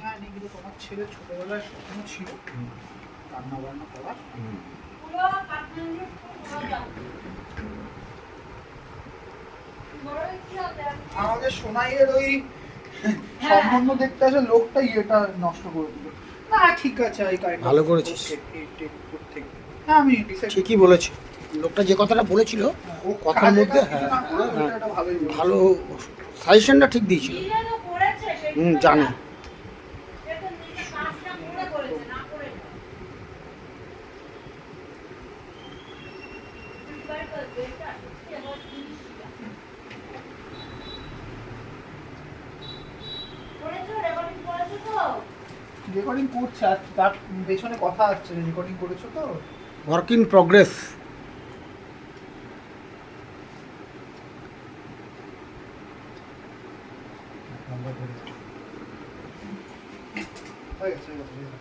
হ্যাঁ কিন্তু তোমার ছেলে ছোটবেলায় স্বপ্ন ছিল রান্না বান্না করার। আমাদের সোনাইয়ের ওই সম্বন্ধ দেখতে আসে লোকটাই এটা নষ্ট করে দিল। না ঠিক আছে, ভালো করেছিস। হ্যাঁ আমি ঠিকই বলেছি, লোকটা যে কথাটা বলেছিল ও কথার মধ্যে ভালো সাজেশনটা ঠিক দিয়েছিল। জানি। রেকর্ডিং করছে আর তার পেছনে কথা আসছে, রেকর্ডিং করেছো তো? Work in progress. হয়ে গেছে, হয়ে গেছে।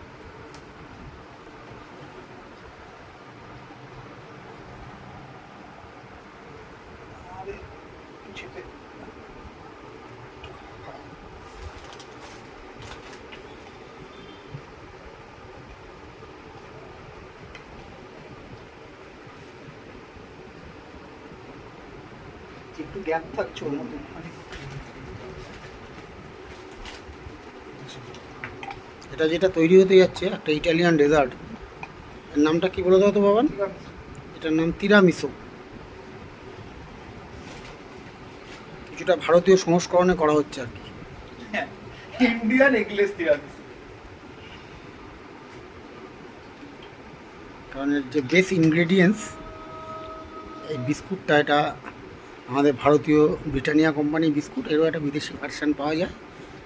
একটু গ্যাপ থাকছে ওর মধ্যে। এটা যেটা তৈরি হতে যাচ্ছে একটা ইটালিয়ান ডেজার্ট, এর নামটা কি বলে দাও তো বাবান? এটার নাম তিরামিসু। কিছুটা ভারতীয় সংস্করণে করা হচ্ছে আর কি। Indian eggless tiramisu. কারণ এর যে বেস ইনগ্রেডিয়েন্টস, এই বিস্কুটটা এটা আমাদের ভারতীয় ব্রিটানিয়া কোম্পানি বিস্কুট, এরও একটা বিদেশি ভার্সান পাওয়া যায়,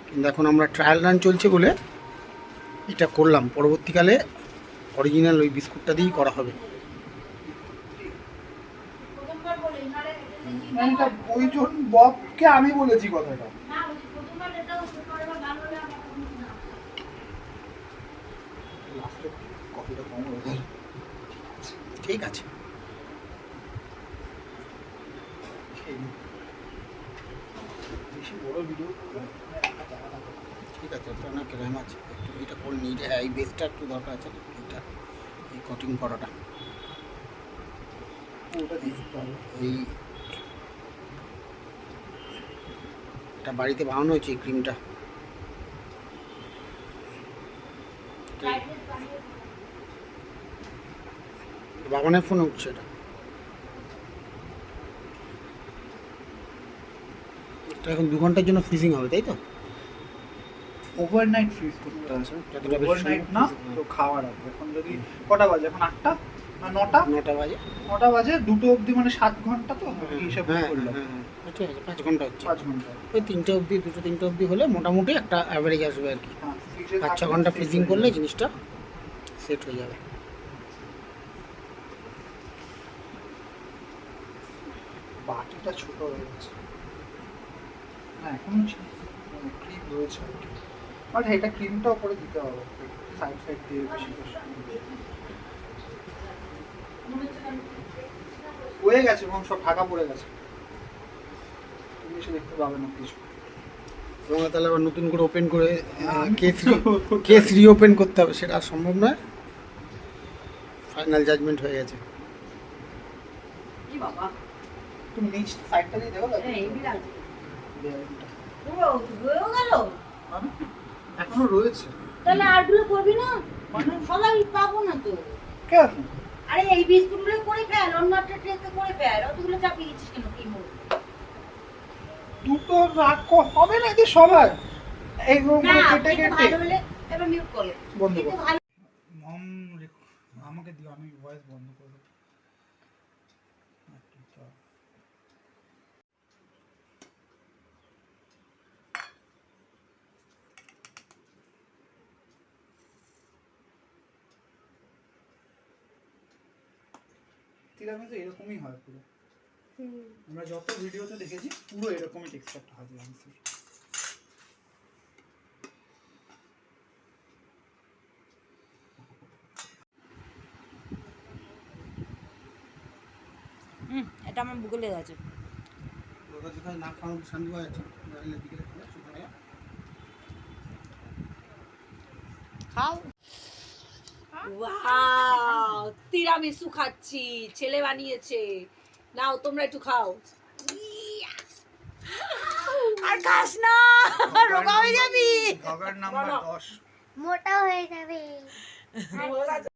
কিন্তু এখন আমরা ট্রায়াল রান চলছে বলে এটা করলাম। পরবর্তীকালে অরিজিনাল ওই বিস্কুটটা দিয়েই করা হবে। ওইজন ববকে আমি বলেছি কথাটা। ঠিক আছে, ঠিক আছে, ওটা অনেক র্যাম আছে, একটু এটা করে নিই। হ্যাঁ এই বেসটা একটু দরকার আছে, এটা এই কটিং করাটা, এই এটা বাড়িতে বানানো হয়েছে এই ক্রিমটা। বাগানের ফোনে উঠছে এটা। এটা এখন 2 ঘন্টার জন্য ফ্রিজিং হবে, তাই তো? ওভারনাইট ফ্রিজ করতে আছে, ওভারনাইট না তো খাওয়ার আগে। এখন যদি কটা বাজে? এখন 8টা না 9টা? 9টা বাজে। 9টা বাজে, 2টো অবধি মানে 7 ঘন্টা তো হিসাব করলাম। ঠিক আছে, 5 ঘন্টা হচ্ছে। 5 ঘন্টা। ওই 3টে অবধি, 2টো 3টে অবধি হলে মোটামুটি একটা অ্যাভারেজ আসবে আর কি। 5-6 ঘন্টা ফ্রিজিং করলে জিনিসটা সেট হয়ে যাবে। বাটিটা ছোট হয়ে গেছে না, এখনো ক্রিম রয়েছে বাট এটা ক্রিমটা উপরে দিতে হবে, সাইড সাইড দিয়ে বেশি হয়ে গেছে এবং সব ঢাকা পড়ে গেছে, তুমি এসে দেখতে পাবে না কিছু। এবং তাহলে আবার নতুন করে ওপেন করে কেস রিওপেন করতে হবে, সেটা আর সম্ভব নয়। ফাইনাল জাজমেন্ট হয়ে গেছে। তুমি নিচ সাইডটা দিয়ে দেবো, এখনো রয়েছে। তাহলে আরগুলো করবি না? সবাই পাবো না তো। কেন? আরে এই বিস্কুটগুলো করে ফেল, অন্যটা ট্রেতে করে ফেল, অতগুলো চাপিয়ে দিচ্ছিস কেন? কি মোড় দুটো রাগ হবে না যে সবার এইরকম করে কেটে কেটে। এবার মিউট করো, বন্ধ করো। মম আমাকে দিও, আমি ভয়েস বন্ধ করব। তিরামিসু এরকমই হয় পুরো, আমরা যত ভিডিওতে দেখেছি পুরো এরকমই টেক্সচারটা হয় তিরামিসুর। এটা আমার বুকে লেগে আছে। না খাওয়ার শান্তি পাওয়া যাচ্ছে। খাও। ওয়াও, তিরামিসু খাচ্ছি, ছেলে বানিয়েছে। নাও তোমরা একটু খাও। আর খাস না, রোগা হয়ে যাবি। খবর নাম্বার 10। মোটা হয়ে যাবে।